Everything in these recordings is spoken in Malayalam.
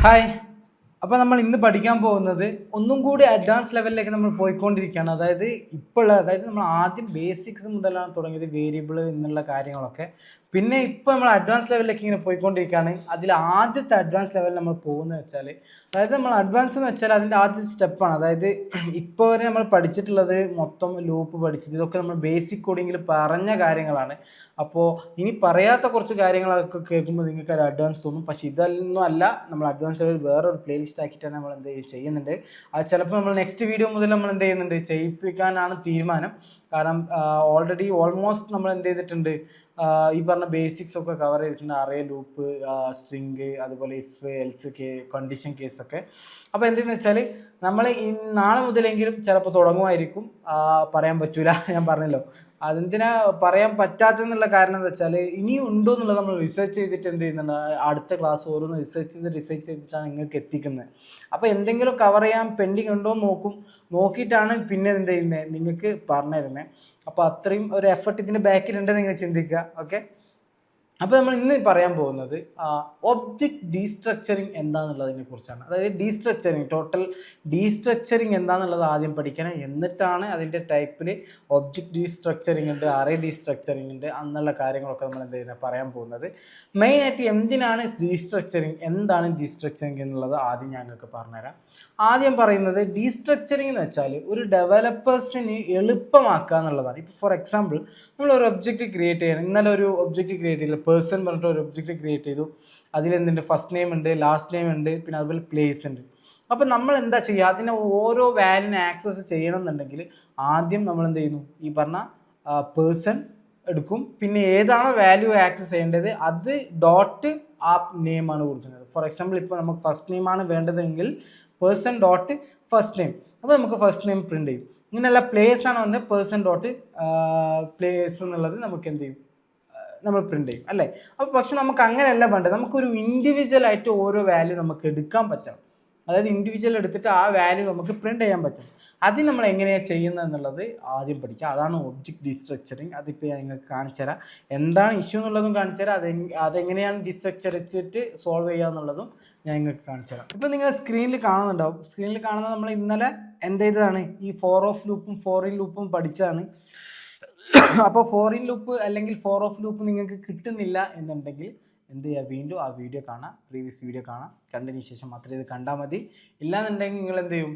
ഹായ്. അപ്പോൾ നമ്മൾ ഇന്ന് പഠിക്കാൻ പോകുന്നത് ഒന്നും കൂടി അഡ്വാൻസ് ലെവലിലേക്ക് നമ്മൾ പോയിക്കൊണ്ടിരിക്കുകയാണ്. അതായത് നമ്മൾ ആദ്യം ബേസിക്സ് മുതലാണ് തുടങ്ങിയത്, വേരിയബിൾ എന്നുള്ള കാര്യങ്ങളൊക്കെ. പിന്നെ ഇപ്പോൾ നമ്മൾ അഡ്വാൻസ് ലെവലിലേക്ക് ഇങ്ങനെ പോയിക്കൊണ്ടിരിക്കുകയാണ്. അതിൽ ആദ്യത്തെ അഡ്വാൻസ് ലെവലിൽ നമ്മൾ പോകുന്നത് വെച്ചാൽ, നമ്മൾ അഡ്വാൻസ് എന്ന് വെച്ചാൽ അതിൻ്റെ ആദ്യത്തെ സ്റ്റെപ്പാണ്. അതായത് ഇപ്പോൾ വരെ നമ്മൾ പഠിച്ചിട്ടുള്ളത് മൊത്തം ലൂപ്പ് പഠിച്ചത്, ഇതൊക്കെ നമ്മൾ ബേസിക് കോഡിങ്ങിൽ പറഞ്ഞ കാര്യങ്ങളാണ്. അപ്പോൾ ഇനി പറയാത്ത കുറച്ച് കാര്യങ്ങളൊക്കെ കേൾക്കുമ്പോൾ നിങ്ങൾക്ക് ഒരു അഡ്വാൻസ് തോന്നും. പക്ഷേ ഇതൊന്നും അല്ല, നമ്മൾ അഡ്വാൻസ് ലെവൽ വേറൊരു പ്ലേലിസ്റ്റ് ആക്കിയിട്ടാണ് നമ്മൾ ചെയ്യുന്നുണ്ട്. അത് ചിലപ്പോൾ നമ്മൾ നെക്സ്റ്റ് വീഡിയോ മുതൽ നമ്മൾ ചെയ്യുന്നുണ്ട്, ചെയ്യിപ്പിക്കാനാണ് തീരുമാനം. കാരണം ഓൾമോസ്റ്റ് നമ്മൾ ചെയ്തിട്ടുണ്ട്, ഈ പറഞ്ഞ ബേസിക്സ് ഒക്കെ കവർ ചെയ്തിട്ടുണ്ട്. അറേ, ലൂപ്പ്, സ്ട്രിങ്, അതുപോലെ ഇഫ്, എൽസ്, കണ്ടീഷൻ കേസൊക്കെ. അപ്പോൾ എന്തെന്ന് വെച്ചാൽ നമ്മൾ നാളെ മുതലെങ്കിലും ചിലപ്പോൾ തുടങ്ങുമായിരിക്കും. പറയാൻ പറ്റൂല, ഞാൻ പറഞ്ഞല്ലോ. അതെന്തിനാ പറയാൻ പറ്റാത്തെന്നുള്ള കാരണം എന്താ വെച്ചാൽ, ഇനിയും ഉണ്ടോ എന്നുള്ളത് നമ്മൾ റിസർച്ച് ചെയ്തിട്ട് ചെയ്യുന്നുണ്ട്. അടുത്ത ക്ലാസ് ഓരോന്ന് റിസർച്ച് ചെയ്തിട്ടാണ് നിങ്ങൾക്ക് എത്തിക്കുന്നത്. അപ്പോൾ എന്തെങ്കിലും കവർ ചെയ്യാൻ പെൻഡിങ് ഉണ്ടോ എന്ന് നോക്കിയിട്ടാണ് പിന്നെ ചെയ്യുന്നത്, നിങ്ങൾക്ക് പറഞ്ഞു തരുന്നത്. അപ്പോൾ അത്രയും ഒരു എഫർട്ട് ഇതിൻ്റെ ബാക്കിലുണ്ടെന്ന് നിങ്ങൾ ചിന്തിക്കുക. ഓക്കെ, അപ്പോൾ നമ്മൾ ഇന്ന് പറയാൻ പോകുന്നത് ഒബ്ജക്റ്റ് ഡീസ്ട്രക്ചറിങ് എന്താണെന്നുള്ളതിനെ കുറിച്ചാണ്. അതായത് ടോട്ടൽ ഡീസ്ട്രക്ചറിങ് എന്താണെന്നുള്ളത് ആദ്യം പഠിക്കണം. എന്നിട്ടാണ് അതിൻ്റെ ടൈപ്പിൽ ഒബ്ജക്റ്റ് ഡീസ്ട്രക്ചറിങ് ഉണ്ട്, അറേ ഡീസ്ട്രക്ചറിങ് ഉണ്ട്, എന്നുള്ള കാര്യങ്ങളൊക്കെ നമ്മൾ പറയാൻ പോകുന്നത്. മെയിനായിട്ട് എന്താണ് ഡീസ്ട്രക്ചറിങ് എന്നുള്ളത് ആദ്യം ഞങ്ങൾക്ക് പറഞ്ഞുതരാം. ആദ്യം പറയുന്നത്, ഡീസ്ട്രക്ചറിങ് എന്ന് വെച്ചാൽ ഒരു ഡെവലപ്പേഴ്സിന് എളുപ്പമാക്കുക എന്നുള്ളതാണ്. ഇപ്പോൾ ഫോർ എക്സാമ്പിൾ, നമ്മൾ ഒരു ഒബ്ജക്റ്റ് ക്രിയേറ്റ് ചെയ്യണം. ഇന്നലെ ഒരു ഒബ്ജക്റ്റ് ക്രിയേറ്റ് ചെയ്തില്ല, പേഴ്സൺ പറഞ്ഞിട്ട് ഒരു ഒബ്ജക്റ്റ് ക്രിയേറ്റ് ചെയ്തു. അതിലെന്തുണ്ട്, ഫസ്റ്റ് നെയിം ഉണ്ട്, ലാസ്റ്റ് നെയിം ഉണ്ട്, പിന്നെ അതുപോലെ പ്ലേസ് ഉണ്ട്. അപ്പം നമ്മൾ എന്താ ചെയ്യുക, അതിനെ ഓരോ വാല്യൂവിനെ ആക്സസ് ചെയ്യണം എന്നുണ്ടെങ്കിൽ ആദ്യം നമ്മൾ ചെയ്യുന്നു, ഈ പറഞ്ഞ പേഴ്സൺ എടുക്കും. പിന്നെ ഏതാണോ വാല്യൂ ആക്സസ് ചെയ്യേണ്ടത് അത് ഡോട്ട് ആ നെയിമാണ് കൊടുക്കുന്നത്. ഫോർ എക്സാമ്പിൾ, ഇപ്പോൾ നമുക്ക് ഫസ്റ്റ് നെയിമാണ് വേണ്ടതെങ്കിൽ പേഴ്സൺ ഡോട്ട് ഫസ്റ്റ് നെയിം, അപ്പോൾ നമുക്ക് ഫസ്റ്റ് നെയിം പ്രിന്റ് ചെയ്യും. ഇങ്ങനെയല്ല, പ്ലേസ് ആണ് വന്നത്, പേഴ്സൺ ഡോട്ട് പ്ലേസ് എന്നുള്ളത് നമുക്ക് ചെയ്യും, നമ്മൾ പ്രിന്റ് ചെയ്യും അല്ലേ. അപ്പോൾ പക്ഷെ നമുക്ക് അങ്ങനെയല്ല വേണ്ടത്, നമുക്കൊരു ഇൻഡിവിജ്വൽ ആയിട്ട് ഓരോ വാല്യൂ നമുക്ക് എടുക്കാൻ പറ്റണം. അതായത് ഇൻഡിവിജ്വൽ എടുത്തിട്ട് ആ വാല്യൂ നമുക്ക് പ്രിന്റ് ചെയ്യാൻ പറ്റും. അത് നമ്മൾ എങ്ങനെയാണ് ചെയ്യുന്നത് എന്നുള്ളത് ആദ്യം പഠിക്കുക. അതാണ് ഒബ്ജക്റ്റ് ഡീസ്ട്രക്ചറിങ്. അതിപ്പോൾ ഞാൻ നിങ്ങൾക്ക് കാണിച്ചു തരാം. എന്താണ് ഇഷ്യൂ എന്നുള്ളതും കാണിച്ചു തരാം, അതെങ്ങനെയാണ് ഡീസ്ട്രക്ചർ വെച്ചിട്ട് സോൾവ് ചെയ്യുക എന്നുള്ളതും ഞാൻ നിങ്ങൾക്ക് കാണിച്ചു തരാം. ഇപ്പോൾ നിങ്ങൾ സ്ക്രീനിൽ കാണുന്നുണ്ടാവും. സ്ക്രീനിൽ കാണുന്നത് നമ്മൾ ഇന്നലെ ചെയ്തതാണ്, ഈ ഫോർ ഓഫ് ലൂപ്പും ഫോറിൻ ലൂപ്പും പഠിച്ചതാണ്. അപ്പോൾ ഫോറിൻ ലൂപ്പ് അല്ലെങ്കിൽ ഫോർ ഓഫ് ലൂപ്പ് നിങ്ങൾക്ക് കിട്ടുന്നില്ല എന്നുണ്ടെങ്കിൽ ചെയ്യുക, വീണ്ടും ആ വീഡിയോ കാണാം, പ്രീവിയസ് വീഡിയോ കാണാം. കണ്ടതിന് ശേഷം മാത്രമേ ഇത് കണ്ടാൽ മതി. ഇല്ലാന്നുണ്ടെങ്കിൽ നിങ്ങൾ ചെയ്യും,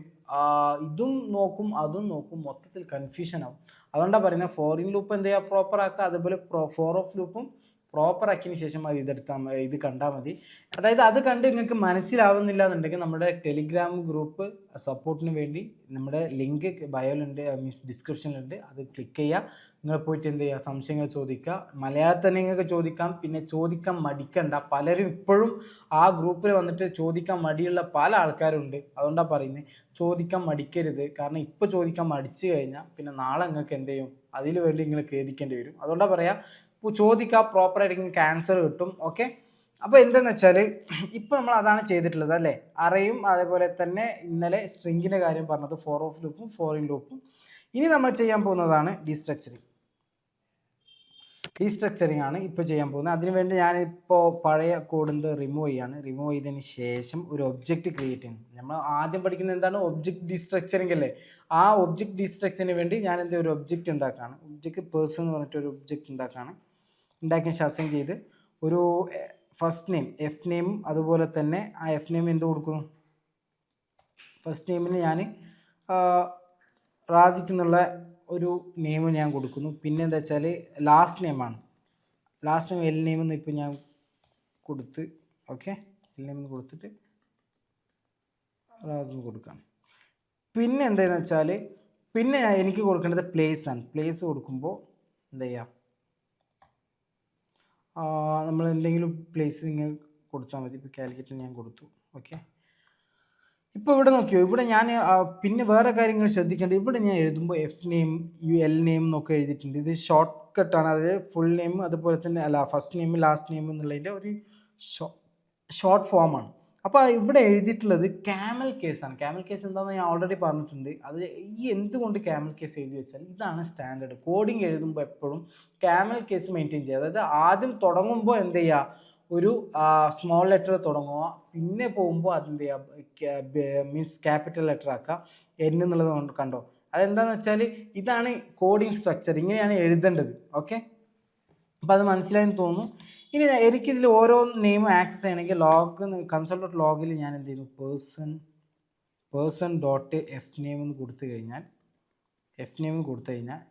ഇതും നോക്കും അതും നോക്കും, മൊത്തത്തിൽ കൺഫ്യൂഷൻ ആവും. അതുകൊണ്ടാണ് പറയുന്നത്, ഫോറിൻ ലൂപ്പ് ചെയ്യുക, പ്രോപ്പർ ആക്കുക. അതുപോലെ ഫോർ ഓഫ് ലൂപ്പും പ്രോപ്പർ ആക്കിയതിന് ശേഷം ഇത് കണ്ടാൽ മതി. അതായത് അത് കണ്ട് നിങ്ങൾക്ക് മനസ്സിലാവുന്നില്ല എന്നുണ്ടെങ്കിൽ നമ്മുടെ ടെലിഗ്രാം ഗ്രൂപ്പ് സപ്പോർട്ടിന് വേണ്ടി നമ്മുടെ ലിങ്ക് ബയോയിലുണ്ട്, ഡിസ്ക്രിപ്ഷനിലുണ്ട്. അത് ക്ലിക്ക് ചെയ്യുക. നിങ്ങൾ പോയിട്ട് ചെയ്യുക, സംശയങ്ങൾ ചോദിക്കുക. മലയാളത്തിൽ തന്നെ നിങ്ങൾക്ക് ചോദിക്കാം. പിന്നെ ചോദിക്കാൻ മടിക്കണ്ട. പലരും ഇപ്പോഴും ആ ഗ്രൂപ്പിൽ വന്നിട്ട് ചോദിക്കാൻ മടിയുള്ള പല ആൾക്കാരുണ്ട്. അതുകൊണ്ടാണ് പറയുന്നത്, ചോദിക്കാൻ മടിക്കരുത്. കാരണം ഇപ്പോൾ ചോദിക്കാൻ മടിച്ചു കഴിഞ്ഞാൽ പിന്നെ നാളെ നിങ്ങൾക്ക് ചെയ്യും, അതിന് വേണ്ടി നിങ്ങൾ ഖേദിക്കേണ്ടി വരും. അതുകൊണ്ടാണ് പറയാം, ഇപ്പോൾ ചോദിക്കുക, പ്രോപ്പറായിട്ട് നിങ്ങൾക്ക് ആൻസർ കിട്ടും. ഓക്കെ, അപ്പോൾ എന്താണെന്ന് വെച്ചാൽ ഇപ്പോൾ നമ്മൾ അതാണ് ചെയ്തിട്ടുള്ളത് അല്ലേ. അറേയും അതേപോലെ തന്നെ ഇന്നലെ സ്ട്രിങ്ങിൻ്റെ കാര്യം പറഞ്ഞത്, ഫോർ ഓഫ് ലൂപ്പും ഫോറിൻ ലൂപ്പും. ഇനി നമ്മൾ ചെയ്യാൻ പോകുന്നതാണ് ഡീസ്ട്രക്ചറിങ് ആണ് ഇപ്പോൾ ചെയ്യാൻ പോകുന്നത്. അതിനുവേണ്ടി ഞാനിപ്പോൾ പഴയ കോഡ് റിമൂവ് ചെയ്തതിന് ശേഷം ഒരു ഒബ്ജക്റ്റ് ക്രിയേറ്റ് ചെയ്യുന്നു. നമ്മൾ ആദ്യം പഠിക്കുന്നത് എന്താണ്, ഒബ്ജക്റ്റ് ഡീസ്ട്രക്ചറിങ് അല്ലേ. ആ ഒബ്ജക്റ്റ് ഡീസ്ട്രക്ചറിന് വേണ്ടി ഞാൻ ഒരു ഒബ്ജക്റ്റ് ഉണ്ടാക്കുകയാണ്. ഒബ്ജക്റ്റ് പേഴ്സൺ എന്ന് പറഞ്ഞിട്ട് ഒരു ഒബ്ജക്റ്റ് ഉണ്ടാക്കിയ ശേഷം ചെയ്ത് ഒരു ഫസ്റ്റ് നെയിം, എഫ് നെയിമും അതുപോലെ തന്നെ ആ എഫ് നെയിം കൊടുക്കുന്നു. ഫസ്റ്റ് നെയിമിന് ഞാൻ റാസിക്ക് എന്നുള്ള ഒരു നെയിം ഞാൻ കൊടുക്കുന്നു. പിന്നെ എന്താ വെച്ചാൽ ലാസ്റ്റ് നെയിമാണ്, ലാസ്റ്റ് നെയിം എൽ നെയിം എന്ന് ഇപ്പോൾ ഞാൻ കൊടുത്ത്, ഓക്കെ, എൽ നെയിം എന്ന് കൊടുത്തിട്ട് റാസ് കൊടുക്കാം. പിന്നെ എന്താണെന്ന് വെച്ചാൽ പിന്നെ എനിക്ക് കൊടുക്കേണ്ടത് പ്ലേസ് ആണ്. പ്ലേസ് കൊടുക്കുമ്പോൾ എന്താ ചെയ്യുക, നമ്മൾ എന്തെങ്കിലും പ്ലേസ് നിങ്ങൾ കൊടുത്താൽ മതി. ഇപ്പോൾ കാലിക്കറ്റിൽ ഞാൻ കൊടുത്തു. ഓക്കെ, ഇപ്പോൾ ഇവിടെ നോക്കിയോ, ഇവിടെ ഞാൻ പിന്നെ വേറെ കാര്യങ്ങൾ ശ്രദ്ധിക്കേണ്ടത്, ഇവിടെ ഞാൻ എഴുതുമ്പോൾ എഫ് നെയിം എൽ നെയിം എന്നൊക്കെ എഴുതിയിട്ടുണ്ട്. ഇത് ഷോർട്ട് കട്ടാണ്. അത് ഫുൾ നെയിം അതുപോലെ തന്നെ അല്ല, ഫസ്റ്റ് നെയിം ലാസ്റ്റ് നെയിം എന്നുള്ളതിൻ്റെ ഒരു ഷോർട്ട് ഫോമാണ്. അപ്പോൾ ഇവിടെ എഴുതിയിട്ടുള്ളത് ക്യാമൽ കേസാണ്. ക്യാമൽ കേസ് എന്താണെന്ന് ഞാൻ ഓൾറെഡി പറഞ്ഞിട്ടുണ്ട്. അത് എന്തുകൊണ്ട് ക്യാമൽ കേസ് എഴുതി വെച്ചാൽ ഇതാണ് സ്റ്റാൻഡേർഡ്. കോഡിങ് എഴുതുമ്പോൾ എപ്പോഴും ക്യാമൽ കേസ് മെയിൻറ്റെയിൻ ചെയ്യുക. അതായത് ആദ്യം തുടങ്ങുമ്പോൾ ചെയ്യുക, ഒരു സ്മോൾ ലെറ്റർ തുടങ്ങുക, പിന്നെ പോകുമ്പോൾ അതിൻ്റെ മീൻസ് ക്യാപിറ്റൽ ലെറ്റർ ആക്കുക, എൻ എന്നുള്ളത് കണ്ടോ. അതെന്താണെന്ന് വെച്ചാൽ ഇതാണ് കോഡിങ് സ്ട്രക്ചർ, ഇങ്ങനെയാണ് എഴുതേണ്ടത്. ഓക്കെ, അപ്പോൾ അത് മനസ്സിലായെന്ന് തോന്നുന്നു. ഇനി എനിക്കിതിൽ ഓരോ നെയിം ആക്സസ് ചെയ്യണമെങ്കിൽ console.logൽ ഞാൻ എന്ത് ചെയ്യുന്നു, person.fname എന്ന് കൊടുത്തു കഴിഞ്ഞാൽ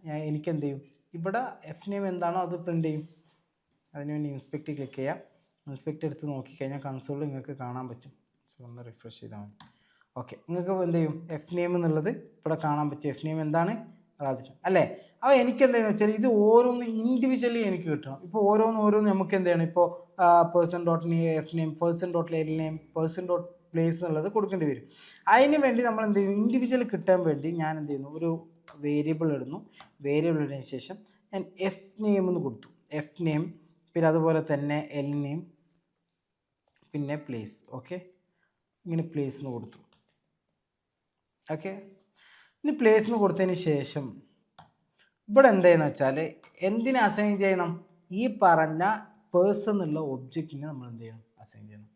ഞാൻ എനിക്ക് എന്ത് ചെയ്യും, ഇവിടെ എഫ് നെയിം എന്താണോ അത് പ്രിൻ്റ് ചെയ്യും. അതിനുവേണ്ടി ഇൻസ്പെക്ട് ക്ലിക്ക് ചെയ്യാം. ഇൻസ്പെക്ട് എടുത്ത് നോക്കിക്കഴിഞ്ഞാൽ കൺസോളിൽ നിങ്ങൾക്ക് കാണാൻ പറ്റും. സോ ഒന്ന് റിഫ്രഷ് ചെയ്താൽ മതി. ഓക്കെ, നിങ്ങൾക്ക് എന്ത് ചെയ്യും, എഫ് നെയിം എന്നുള്ളത് ഇവിടെ കാണാൻ പറ്റും. എഫ് നെയിം എന്താണ്, റാസിഖ് അല്ലേ. അപ്പോൾ എനിക്ക് എന്താണെന്ന് വെച്ചാൽ ഇത് ഓരോന്ന് ഇൻഡിവിജ്വലി എനിക്ക് കിട്ടണം. ഇപ്പോൾ ഓരോന്ന് നമുക്ക് എന്ത് ചെയ്യണം, ഇപ്പോൾ person.f name, person.line, person.place എന്നുള്ളത് കൊടുക്കേണ്ടി വരും. അതിന് വേണ്ടി നമ്മൾ എന്ത് ചെയ്യും, ഇൻഡിവിജ്വൽ കിട്ടാൻ വേണ്ടി ഞാൻ എന്ത് ചെയ്യുന്നു, ഒരു വേരിയബിൾ ഇടുന്നു. വേരിയബിൾ ഇട്ടതിന് ശേഷം ഞാൻ എഫ് നെയിം എന്ന് കൊടുത്തു. എഫ് നെയിം, പിന്നെ അതുപോലെ തന്നെ എൽ നെയിം, പിന്നെ പ്ലേസ്. ഓക്കെ, ഇങ്ങനെ പ്ലേസ് എന്ന് കൊടുത്തു. ഓക്കെ, ഇനി പ്ലേസ് എന്ന് കൊടുത്തതിന് ശേഷം ഇവിടെ എന്തായെന്ന് വെച്ചാൽ എന്തിനെ അസൈൻ ചെയ്യണം, ഈ പറഞ്ഞ പേഴ്സൺ എന്നുള്ള ഒബ്ജക്റ്റിനെ നമ്മൾ എന്ത് ചെയ്യണം, അസൈൻ ചെയ്യണം.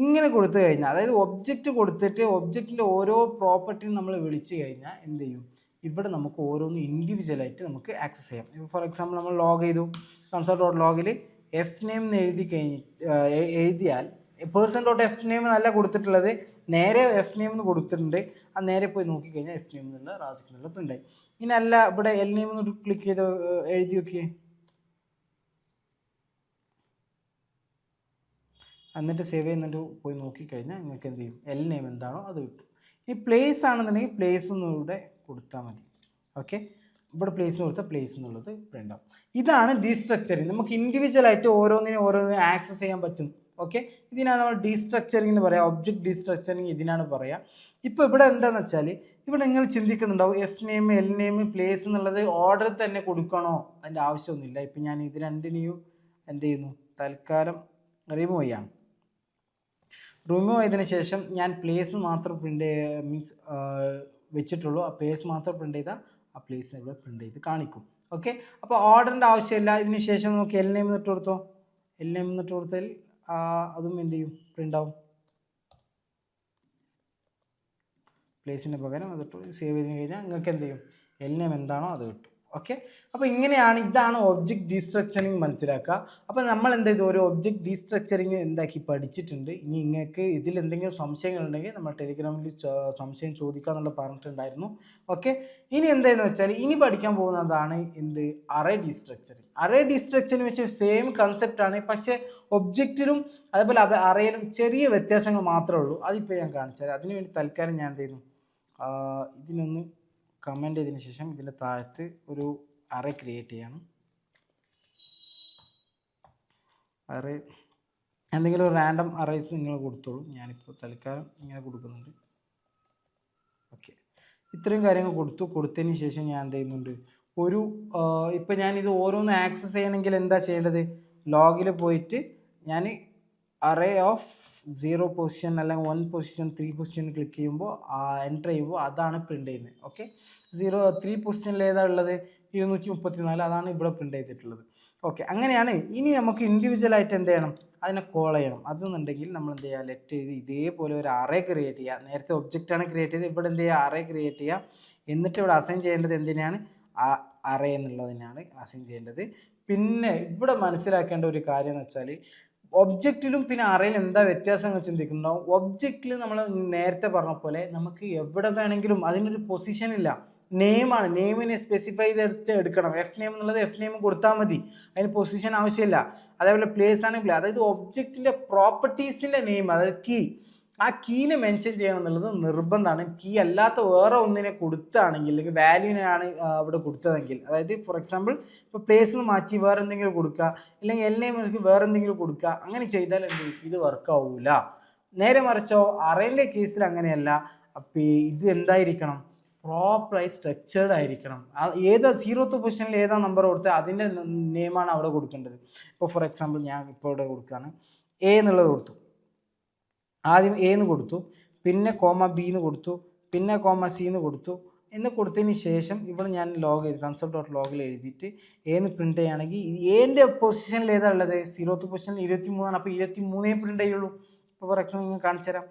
ഇങ്ങനെ കൊടുത്തു കഴിഞ്ഞാൽ, അതായത് ഒബ്ജക്റ്റ് കൊടുത്തിട്ട് ഒബ്ജക്റ്റിൻ്റെ ഓരോ പ്രോപ്പർട്ടിയും നമ്മൾ വിളിച്ചു കഴിഞ്ഞാൽ എന്ത് ചെയ്യും, ഇവിടെ നമുക്ക് ഓരോന്നും ഇൻഡിവിജ്വലായിട്ട് നമുക്ക് ആക്സസ് ചെയ്യാം. ഇപ്പോൾ ഫോർ എക്സാമ്പിൾ നമ്മൾ ലോഗ് ചെയ്തു, console.logൽ എഫ് നെയിം എന്ന് എഴുതിയാൽ person.fname എന്നല്ല കൊടുത്തിട്ടുള്ളത്, നേരെ എഫ് നെയിം എന്ന് കൊടുത്തിട്ടുണ്ട്. ആ നേരെ പോയി നോക്കിക്കഴിഞ്ഞാൽ എഫ് നെയിം എന്നുള്ള റാസിഖ് എന്നുള്ള പ്രിൻ്റായി. ഇനി അല്ല, ഇവിടെ എൽ നെയിം എന്ന് ക്ലിക്ക് ചെയ്ത് എഴുതി നോക്കിയേ, എന്നിട്ട് സേവ് ചെയ്യുന്നിട്ട് പോയി നോക്കിക്കഴിഞ്ഞാൽ നിങ്ങൾക്ക് എന്ത് ചെയ്യും, എൽ നെയിം എന്താണോ അത് കിട്ടും. ഇനി പ്ലേസ് ആണെന്നുണ്ടെങ്കിൽ പ്ലേസ് എന്നിവിടെ കൊടുത്താൽ മതി. ഓക്കെ, ഇവിടെ പ്ലേസ് കൊടുത്താൽ പ്ലേസ് എന്നുള്ളത് പ്രിൻ്റ് ആവും. ഇതാണ് ഡീസ്ട്രക്ചറിങ്. നമുക്ക് ഇൻഡിവിജ്വലായിട്ട് ഓരോന്നിനും ആക്സസ് ചെയ്യാൻ പറ്റും. ഓക്കെ, ഇതിനാണ് നമ്മൾ ഡീസ്ട്രക്ചറിങ് എന്ന് പറയാം, ഒബ്ജക്റ്റ് ഡീസ്ട്രക്ചറിങ് ഇതിനാണ് പറയുക. ഇപ്പോൾ ഇവിടെ എന്താണെന്ന് വെച്ചാൽ ഇവിടെ നിങ്ങൾ ചിന്തിക്കുന്നുണ്ടാവും, F name, L name, place എന്നുള്ളത് ഓർഡർ തന്നെ കൊടുക്കണോ, അതിൻ്റെ ആവശ്യമൊന്നുമില്ല. ഇപ്പം ഞാൻ ഇത് രണ്ടിനെയും എന്ത് ചെയ്യുന്നു, തൽക്കാലം റിമൂവ് ചെയ്യാണ്. റിമൂവ് ചെയ്തതിന് ശേഷം ഞാൻ പ്ലേസ് മാത്രം വെച്ചിട്ടുള്ളൂ. ആ പ്ലേസ് മാത്രം പ്രിൻ്റ് ചെയ്താൽ ആ പ്ലേസ് ഇവിടെ പ്രിൻ്റ് ചെയ്ത് കാണിക്കും. ഓക്കെ, അപ്പോൾ ഓർഡറിൻ്റെ ആവശ്യമില്ല. ഇതിന് ശേഷം നമുക്ക് എൽ നെയിം എന്നിട്ട് കൊടുത്തോ, എൽ നെയിം എന്നിട്ട് കൊടുത്താൽ അതും എന്ത് ചെയ്യും, പ്രിൻ്റ് ആവും. പ്ലേസിൻ്റെ പകരം അതിട്ട് സേവ് ചെയ്ത് കഴിഞ്ഞാൽ നിങ്ങൾക്ക് എന്ത് ചെയ്യും, എൽ നെയിം എന്താണോ അത് കിട്ടും. ഓക്കെ, അപ്പോൾ ഇതാണ് ഒബ്ജക്റ്റ് ഡീസ്ട്രക്ചറിങ് മനസ്സിലാക്കുക. അപ്പോൾ നമ്മൾ എന്ത് ചെയ്തു, ഒരു ഒബ്ജക്റ്റ് ഡീസ്ട്രക്ചറിങ് എന്താക്കി പഠിച്ചിട്ടുണ്ട്. ഇനി നിങ്ങൾക്ക് ഇതിൽ എന്തെങ്കിലും സംശയങ്ങളുണ്ടെങ്കിൽ നമ്മൾ ടെലിഗ്രാമിൽ സംശയം ചോദിക്കാന്നുള്ള പറഞ്ഞിട്ടുണ്ടായിരുന്നു. ഓക്കെ, ഇനി എന്താണെന്ന് വെച്ചാൽ ഇനി പഠിക്കാൻ പോകുന്നതാണ് അറേ ഡീസ്ട്രക്ചറിങ്. അറേ ഡീസ്ട്രക്ചറിങ് വെച്ച് സെയിം കൺസെപ്റ്റാണ്, പക്ഷേ ഒബ്ജക്റ്റിലും അതേപോലെ അറേയിലും ചെറിയ വ്യത്യാസങ്ങൾ മാത്രമേ ഉള്ളൂ. അതിപ്പോൾ ഞാൻ കാണിച്ചാൽ അതിനുവേണ്ടി തൽക്കാലം ഞാൻ എന്ത് ചെയ്യുന്നു, ഇതിനൊന്ന് കമൻറ്റ് ചെയ്തതിന് ശേഷം ഇതിൻ്റെ താഴത്ത് ഒരു അറേ ക്രിയേറ്റ് ചെയ്യണം. അറേ എന്തെങ്കിലും ഒരു റാൻഡം അറേസ് നിങ്ങൾ കൊടുത്തോളൂ. ഞാനിപ്പോൾ തൽക്കാലം ഇങ്ങനെ കൊടുക്കുന്നുണ്ട്. ഓക്കെ, ഇത്രയും കാര്യങ്ങൾ കൊടുത്തതിന് ശേഷം ഞാൻ എന്ത് ചെയ്യുന്നുണ്ട്, ഇപ്പം ഞാനിത് ഓരോന്ന് ആക്സസ് ചെയ്യണമെങ്കിൽ എന്താ ചെയ്യേണ്ടത്, ലോഗിൽ പോയിട്ട് ഞാൻ അറേ ഓഫ് 0 പൊസിഷൻ അല്ലെങ്കിൽ 1 പൊസിഷൻ 3 പൊസിഷൻ ക്ലിക്ക് ചെയ്യുമ്പോൾ എൻ്റർ ചെയ്യുമ്പോൾ അതാണ് പ്രിൻ്റ് ചെയ്യുന്നത്. ഓക്കെ, 3 പൊസിഷനിൽ ഏതാണ് ഉള്ളത്, 234, അതാണ് ഇവിടെ പ്രിൻ്റ് ചെയ്തിട്ടുള്ളത്. ഓക്കെ, അങ്ങനെയാണ്. ഇനി നമുക്ക് ഇൻഡിവിജ്വലായിട്ട് എന്ത് ചെയ്യണം, അതിനെ കോൾ ചെയ്യണം. അതെന്നുണ്ടെങ്കിൽ നമ്മൾ എന്ത് ചെയ്യുക, ലെറ്റ് എഴുതി ഇതേപോലെ ഒരു അറേ ക്രിയേറ്റ് ചെയ്യുക. നേരത്തെ ഒബ്ജക്റ്റാണ് ക്രിയേറ്റ് ചെയ്തത്, ഇവിടെ എന്ത് ചെയ്യുക, അറേ ക്രിയേറ്റ് ചെയ്യുക. എന്നിട്ട് ഇവിടെ അസൈൻ ചെയ്യേണ്ടത് എന്തിനാണ്, അറേ എന്നുള്ളതിനാണ് അസൈൻ ചെയ്യേണ്ടത്. പിന്നെ ഇവിടെ മനസ്സിലാക്കേണ്ട ഒരു കാര്യം എന്ന് വെച്ചാൽ ഒബ്ജക്റ്റിലും പിന്നെ അറേയിലും എന്താ വ്യത്യാസം എന്ന് ചിന്തിക്കുന്നുണ്ടാവും. ഒബ്ജക്റ്റിൽ നമ്മൾ നേരത്തെ പറഞ്ഞ പോലെ നമുക്ക് എവിടെ വേണമെങ്കിലും അതിനൊരു പൊസിഷൻ ഇല്ല, നെയിമാണ്, നെയിമിനെ സ്പെസിഫൈ ചെയ്തെടുത്ത് എടുക്കണം. എഫ് നെയിം എന്നുള്ളത് എഫ് നെയിം കൊടുത്താൽ മതി, അതിന് പൊസിഷൻ ആവശ്യമില്ല. അതേപോലെ പ്ലേസ് ആണെങ്കിൽ, അതായത് ഒബ്ജക്റ്റിൻ്റെ പ്രോപ്പർട്ടീസിൻ്റെ നെയിം, അതായത് കീ, ആ കീനെ മെൻഷൻ ചെയ്യണം എന്നുള്ളത് നിർബന്ധമാണ്. കീ അല്ലാത്ത വേറെ ഒന്നിനെ കൊടുത്താണെങ്കിൽ, അല്ലെങ്കിൽ വാല്യൂവിനെയാണ് അവിടെ കൊടുത്തതെങ്കിൽ, അതായത് ഫോർ എക്സാമ്പിൾ ഇപ്പോൾ പ്ലേസ് നിന്ന് മാറ്റി വേറെ എന്തെങ്കിലും കൊടുക്കുക, അല്ലെങ്കിൽ എൽ നെയിം വേറെ എന്തെങ്കിലും കൊടുക്കുക, അങ്ങനെ ചെയ്താൽ ഇത് വർക്ക് ആവില്ല. നേരെ മറിച്ചോ അറേൻ്റെ കേസിൽ അങ്ങനെയല്ല. അപ്പോൾ ഇത് എന്തായിരിക്കണം, പ്രോപ്പറായി സ്ട്രക്ചേർഡ് ആയിരിക്കണം. ഏതാ 0th പൊസിഷനിൽ ഏതാ നമ്പർ കൊടുത്തത് അതിൻ്റെ നെയിമാണ് അവിടെ കൊടുക്കേണ്ടത്. ഇപ്പോൾ ഫോർ എക്സാമ്പിൾ ഞാൻ ഇപ്പോൾ ഇവിടെ കൊടുക്കുകയാണ്, എ എന്നുള്ളത് കൊടുത്തു. ആദ്യം എ എന്ന് കൊടുത്തു, പിന്നെ കോമ ബി എന്ന് കൊടുത്തു, പിന്നെ കോമ സി എന്ന് കൊടുത്തു. എന്ന് കൊടുത്തതിന് ശേഷം ഇവിടെ ഞാൻ ലോഗ് ചെയ്ത് കൺസോൾ.ലോഗിൽ എഴുതിയിട്ട് എന്ന് പ്രിൻറ്റ് ചെയ്യുകയാണെങ്കിൽ എൻ്റെ പൊസിഷനിൽ ഏതാ ഉള്ളത് 0th പൊസിഷനിൽ 23 അപ്പോൾ 23 പ്രിൻറ്റ് ചെയ്യുള്ളൂ. ഇപ്പോൾ ഫോർ എക്സാമ്പിൾ ഞാൻ കാണിച്ചു തരാം.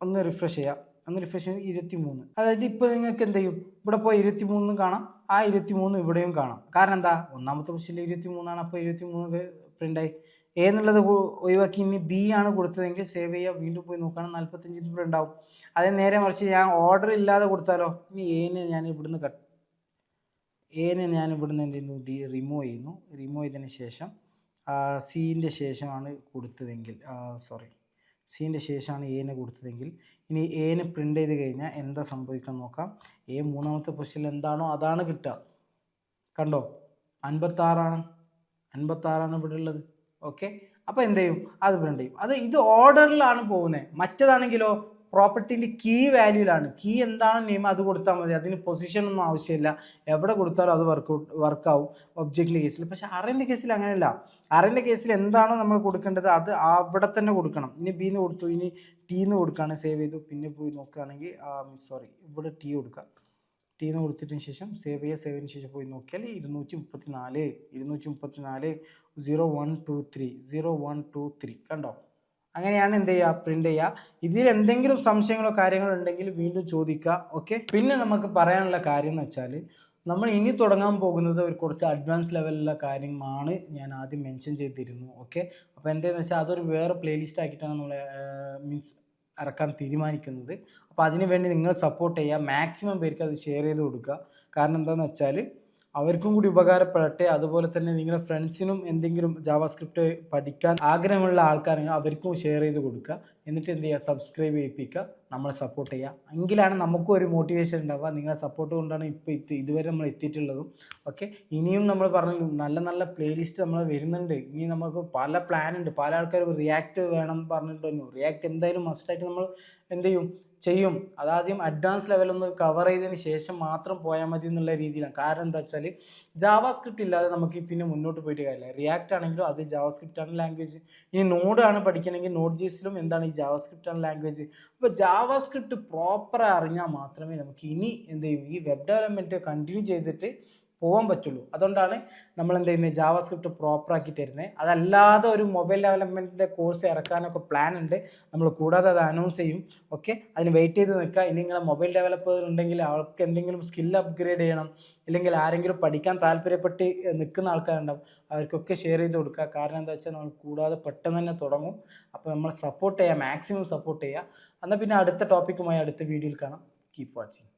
ഒന്ന് റിഫ്രഷ് ചെയ്യാം. ഒന്ന് റിഫ്രഷ് ചെയ്ത് 23. അതായത് ഇപ്പോൾ നിങ്ങൾക്ക് എന്ത് ചെയ്യും, ഇവിടെ പോയി 23 കാണാം, ആ 23 ഇവിടെയും കാണാം. കാരണം എന്താ, ഒന്നാമത്തെ പൊസിഷനിൽ 23 അപ്പോൾ 23 പ്രിൻ്റായി. എ എന്നുള്ളത് ഒഴിവാക്കി ഇനി ബി ആണ് കൊടുത്തതെങ്കിൽ സേവ് ചെയ്യുക, വീണ്ടും പോയി നോക്കുകയാണെങ്കിൽ 45 ഇവിടെ ഉണ്ടാവും. അതേ നേരെ മറിച്ച് ഞാൻ ഓർഡർ ഇല്ലാതെ കൊടുത്താലോ, ഇനി ഏനെ ഞാൻ ഇവിടുന്ന് എന്ത് ചെയ്യുന്നു, റിമൂവ് ചെയ്യുന്നു. റിമൂവ് ചെയ്തതിന് ശേഷം സീൻ്റെ ശേഷമാണ് കൊടുത്തതെങ്കിൽ സീൻ്റെ ശേഷമാണ് ഏനെ കൊടുത്തതെങ്കിൽ ഇനി ഏനെ പ്രിൻ്റ് ചെയ്ത് കഴിഞ്ഞാൽ എന്താ സംഭവിക്കാൻ നോക്കാം. മൂന്നാമത്തെ പൊസിഷനിൽ എന്താണോ അതാണ് കിട്ടുക. കണ്ടോ, 56ആണ് ഇവിടെ ഉള്ളത്. ഓക്കെ, അപ്പോൾ എന്ത് ചെയ്യും, അത് പ്രിൻ്റ് ചെയ്യും. ഇത് ഓർഡറിലാണ് പോകുന്നത്. മറ്റേതാണെങ്കിലോ പ്രോപ്പർട്ടിയിൽ കീ വാല്യൂലാണ്. കീ എന്താണ് നെയിം അത് കൊടുത്താൽ മതി, അതിന് പൊസിഷൻ ഒന്നും ആവശ്യമില്ല. എവിടെ കൊടുത്താലും അത് വർക്കാവും ഒബ്ജക്റ്റിൻ്റെ കേസിൽ. പക്ഷേ അറേൻ്റെ കേസിൽ അങ്ങനെയല്ല. അറേൻ്റെ കേസിൽ എന്താണോ നമ്മൾ കൊടുക്കേണ്ടത് അത് അവിടെ തന്നെ കൊടുക്കണം. ഇനി ബിന്ന് കൊടുത്തു, ഇനി ടീന്ന് കൊടുക്കുകയാണ്, സേവ് ചെയ്തു. പിന്നെ പോയി നോക്കുകയാണെങ്കിൽ ഇവിടെ ടി കൊടുക്കാം. ടീന്ന് കൊടുത്തതിന് ശേഷം സേവ് ചെയ്യുക. സേവിന് ശേഷം പോയി നോക്കിയാൽ 234 0123 കണ്ടോ. അങ്ങനെയാണ് എന്ത് ചെയ്യുക, പ്രിൻ്റ് ചെയ്യുക. ഇതിൽ എന്തെങ്കിലും സംശയങ്ങളോ കാര്യങ്ങളോ ഉണ്ടെങ്കിൽ വീണ്ടും ചോദിക്കുക. ഓക്കെ, പിന്നെ നമുക്ക് പറയാനുള്ള കാര്യം എന്ന് വെച്ചാൽ നമ്മൾ ഇനി തുടങ്ങാൻ പോകുന്നത് ഒരു കുറച്ച് അഡ്വാൻസ് ലെവലിലുള്ള കാര്യമാണ് ഞാൻ ആദ്യം മെൻഷൻ ചെയ്തിരുന്നു. ഓക്കെ, അപ്പോൾ എന്താണെന്ന് വെച്ചാൽ അതൊരു വേറെ പ്ലേലിസ്റ്റ് ആക്കിയിട്ടാണ് നമ്മൾ ഇറക്കാൻ തീരുമാനിക്കുന്നത്. അപ്പോൾ അതിന് വേണ്ടി നിങ്ങൾ സപ്പോർട്ട് ചെയ്യുക, മാക്സിമം പേർക്ക് അത് ഷെയർ ചെയ്ത് കൊടുക്കുക. കാരണം എന്താണെന്ന് വെച്ചാൽ അവർക്കും കൂടി ഉപകാരപ്പെടട്ടെ. അതുപോലെ തന്നെ നിങ്ങളുടെ ഫ്രണ്ട്സിനും എന്തെങ്കിലും ജാവാസ്ക്രിപ്റ്റ് പഠിക്കാൻ ആഗ്രഹമുള്ള ആൾക്കാരെങ്കിൽ അവർക്കും ഷെയർ ചെയ്ത് കൊടുക്കുക. എന്നിട്ട് എന്ത് ചെയ്യുക, സബ്സ്ക്രൈബ് ചെയ്യിപ്പിക്കുക, നമ്മളെ സപ്പോർട്ട് ചെയ്യുക. എങ്കിലാണ് നമുക്കും ഒരു മോട്ടിവേഷൻ ഉണ്ടാവുക. നിങ്ങളെ സപ്പോർട്ട് കൊണ്ടാണ് ഇപ്പോൾ ഇതുവരെ നമ്മൾ എത്തിയിട്ടുള്ളതും. ഓക്കെ, ഇനിയും നമ്മൾ പറഞ്ഞു നല്ല നല്ല പ്ലേലിസ്റ്റ് നമ്മൾ വരുന്നുണ്ട്. ഇനി നമുക്ക് പല പ്ലാൻ ഉണ്ട്. പല ആൾക്കാർ റിയാക്ട് വേണം പറഞ്ഞിട്ടുണ്ടോ. റിയാക്ട് എന്തായാലും മസ്റ്റായിട്ട് നമ്മൾ എന്ത് ചെയ്യും. അതാദ്യം അഡ്വാൻസ് ലെവലൊന്ന് കവർ ചെയ്തതിന് ശേഷം മാത്രം പോയാൽ മതി എന്നുള്ള രീതിയിലാണ്. കാരണം എന്താ വെച്ചാൽ ജാവാസ്ക്രിപ്റ്റ് ഇല്ലാതെ നമുക്ക് പിന്നെ മുന്നോട്ട് പോയിട്ട് കാര്യമില്ല. റിയാക്ട് ആണെങ്കിലും അത് ജാവാസ്ക്രിപ്റ്റ് ആണ് ലാംഗ്വേജ്. ഇനി നോഡ് ആണ് പഠിക്കണമെങ്കിൽ നോഡ് ജേസിലും എന്താണ് ഈ ജാവാസ്ക്രിപ്റ്റ് ആണ് ലാംഗ്വേജ്. അപ്പോൾ ജാവാസ്ക്രിപ്റ്റ് പ്രോപ്പർ അറിഞ്ഞാൽ മാത്രമേ നമുക്ക് ഇനി എന്ത് ചെയ്യും, ഈ വെബ് ഡെവലപ്മെൻറ്റ് കണ്ടിന്യൂ ചെയ്തിട്ട് പോകാൻ പറ്റുള്ളൂ. അതുകൊണ്ടാണ് നമ്മൾ എന്ത് ചെയ്യുന്നത്, ജാവാസ്ക്രിപ്റ്റ് പ്രോപ്പറാക്കി തരുന്നത്. അതല്ലാതെ ഒരു മൊബൈൽ ഡെവലപ്മെൻറ്റിൻ്റെ കോഴ്സ് ഇറക്കാനൊക്കെ പ്ലാൻ ഉണ്ട്. നമ്മൾ കൂടാതെ അത് അനൗൺസ് ചെയ്യും. ഓക്കെ, അതിന് വെയിറ്റ് ചെയ്ത് നിൽക്കുക. ഇനി നിങ്ങളെ മൊബൈൽ ഡെവലപ്പർ ഉണ്ടെങ്കിൽ അവർക്ക് എന്തെങ്കിലും സ്കിൽ അപ്ഗ്രേഡ് ചെയ്യണം, ഇല്ലെങ്കിൽ ആരെങ്കിലും പഠിക്കാൻ താല്പര്യപ്പെട്ട് നിൽക്കുന്ന ആൾക്കാരുണ്ടാവും, അവർക്കൊക്കെ ഷെയർ ചെയ്ത് കൊടുക്കുക. കാരണം എന്താ വെച്ചാൽ നമ്മൾ കൂടാതെ പെട്ടെന്ന് തന്നെ തുടങ്ങും. അപ്പോൾ നമ്മൾ സപ്പോർട്ട് ചെയ്യുക, മാക്സിമം സപ്പോർട്ട് ചെയ്യുക. എന്നാൽ പിന്നെ അടുത്ത ടോപ്പിക്കുമായി അടുത്ത വീഡിയോയിൽ കാണാം. Keep watching.